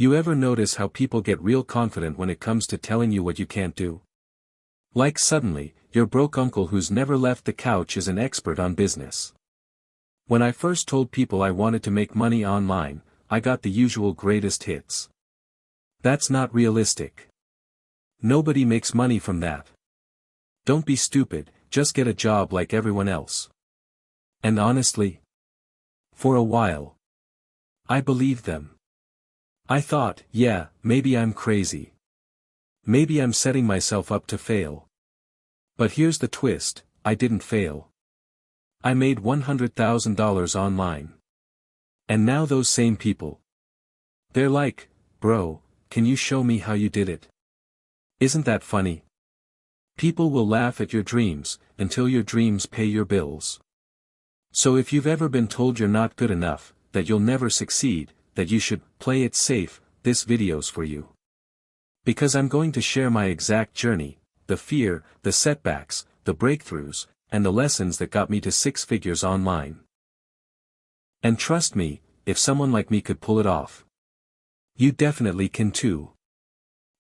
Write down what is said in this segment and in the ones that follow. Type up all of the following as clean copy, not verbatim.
You ever notice how people get real confident when it comes to telling you what you can't do? Like suddenly, your broke uncle who's never left the couch is an expert on business. When I first told people I wanted to make money online, I got the usual greatest hits. That's not realistic. Nobody makes money from that. Don't be stupid, just get a job like everyone else. And honestly, for a while, I believed them. I thought, yeah, maybe I'm crazy. Maybe I'm setting myself up to fail. But here's the twist, I didn't fail. I made $100,000 online. And now those same people. They're like, bro, can you show me how you did it? Isn't that funny? People will laugh at your dreams, until your dreams pay your bills. So if you've ever been told you're not good enough, that you'll never succeed, that you should play it safe, this video's for you. Because I'm going to share my exact journey, the fear, the setbacks, the breakthroughs, and the lessons that got me to six figures online. And trust me, if someone like me could pull it off, you definitely can too.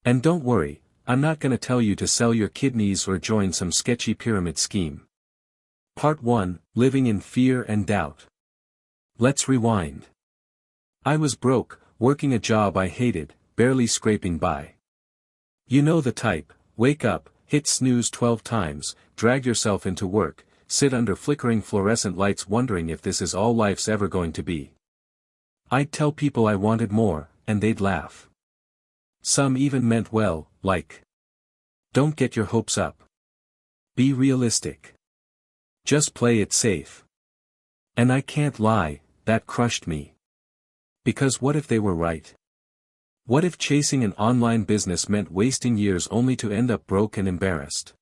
And don't worry, I'm not gonna tell you to sell your kidneys or join some sketchy pyramid scheme. Part 1, Living in Fear and Doubt. Let's rewind. I was broke, working a job I hated, barely scraping by. You know the type, wake up, hit snooze 12 times, drag yourself into work, sit under flickering fluorescent lights wondering if this is all life's ever going to be. I'd tell people I wanted more, and they'd laugh. Some even meant well, like, don't get your hopes up. Be realistic. Just play it safe. And I can't lie, that crushed me. Because what if they were right? What if chasing an online business meant wasting years only to end up broke and embarrassed?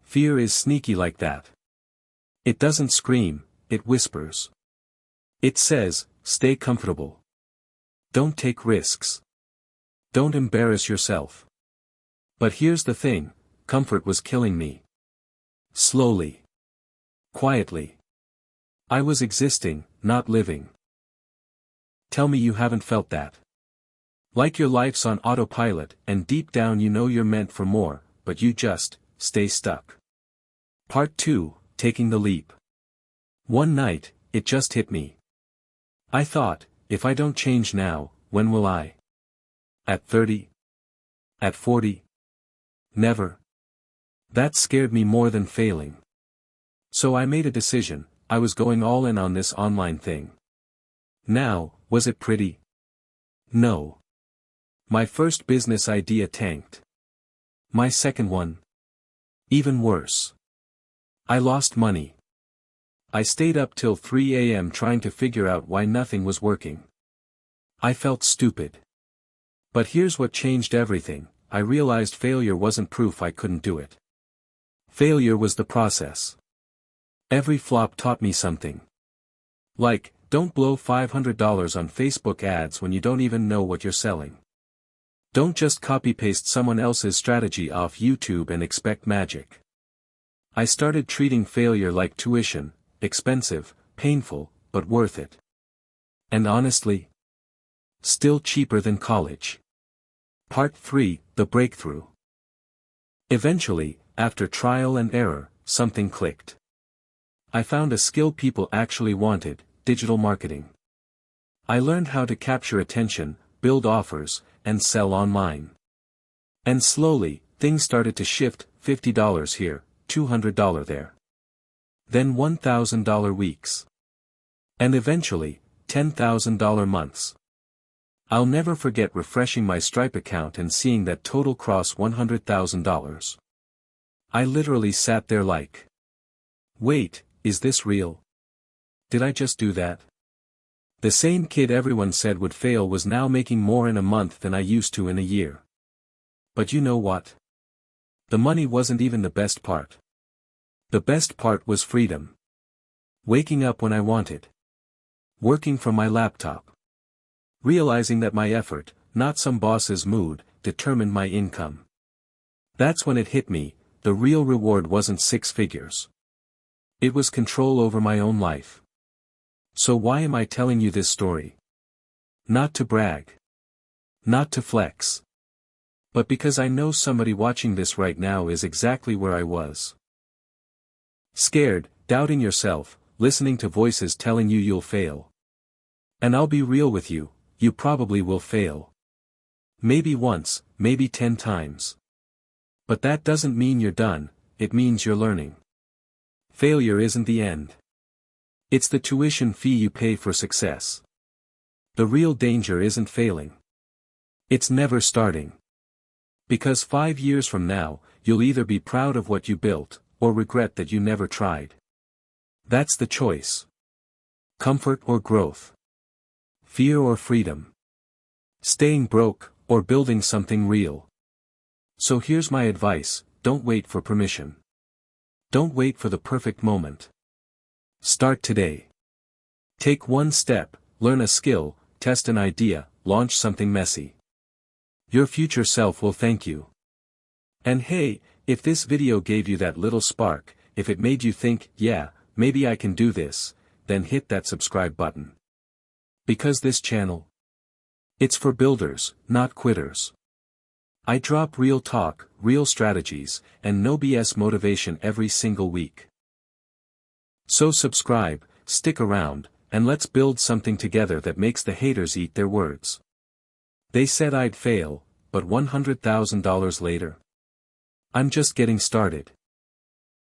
Fear is sneaky like that. It doesn't scream, it whispers. It says, stay comfortable. Don't take risks. Don't embarrass yourself. But here's the thing, comfort was killing me. Slowly. Quietly. I was existing, not living. Tell me you haven't felt that. Like your life's on autopilot, and deep down you know you're meant for more, but you just stay stuck. Part 2, Taking the Leap. One night, it just hit me. I thought, if I don't change now, when will I? At 30? At 40? Never. That scared me more than failing. So I made a decision, I was going all in on this online thing. Now, was it pretty? No. My first business idea tanked. My second one? Even worse. I lost money. I stayed up till 3 a.m. trying to figure out why nothing was working. I felt stupid. But here's what changed everything, I realized failure wasn't proof I couldn't do it. Failure was the process. Every flop taught me something. Like, don't blow $500 on Facebook ads when you don't even know what you're selling. Don't just copy-paste someone else's strategy off YouTube and expect magic. I started treating failure like tuition, expensive, painful, but worth it. And honestly, still cheaper than college. Part 3, The Breakthrough. Eventually, after trial and error, something clicked. I found a skill people actually wanted, digital marketing. I learned how to capture attention, build offers, and sell online. And slowly, things started to shift, $50 here, $200 there. Then $1,000 weeks. And eventually, $10,000 months. I'll never forget refreshing my Stripe account and seeing that total cross $100,000. I literally sat there like, wait, is this real? Did I just do that? The same kid everyone said would fail was now making more in a month than I used to in a year. But you know what? The money wasn't even the best part. The best part was freedom. Waking up when I wanted. Working from my laptop. Realizing that my effort, not some boss's mood, determined my income. That's when it hit me, the real reward wasn't six figures. It was control over my own life. So why am I telling you this story? Not to brag. Not to flex. But because I know somebody watching this right now is exactly where I was. Scared, doubting yourself, listening to voices telling you you'll fail. And I'll be real with you, you probably will fail. Maybe once, maybe 10 times. But that doesn't mean you're done, it means you're learning. Failure isn't the end. It's the tuition fee you pay for success. The real danger isn't failing. It's never starting. Because 5 years from now, you'll either be proud of what you built, or regret that you never tried. That's the choice. Comfort or growth. Fear or freedom. Staying broke, or building something real. So here's my advice, don't wait for permission. Don't wait for the perfect moment. Start today. Take one step, learn a skill, test an idea, launch something messy. Your future self will thank you. And hey, if this video gave you that little spark, if it made you think, yeah, maybe I can do this, then hit that subscribe button. Because this channel, it's for builders, not quitters. I drop real talk, real strategies, and no BS motivation every single week. So subscribe, stick around, and let's build something together that makes the haters eat their words. They said I'd fail, but $100,000 later. I'm just getting started.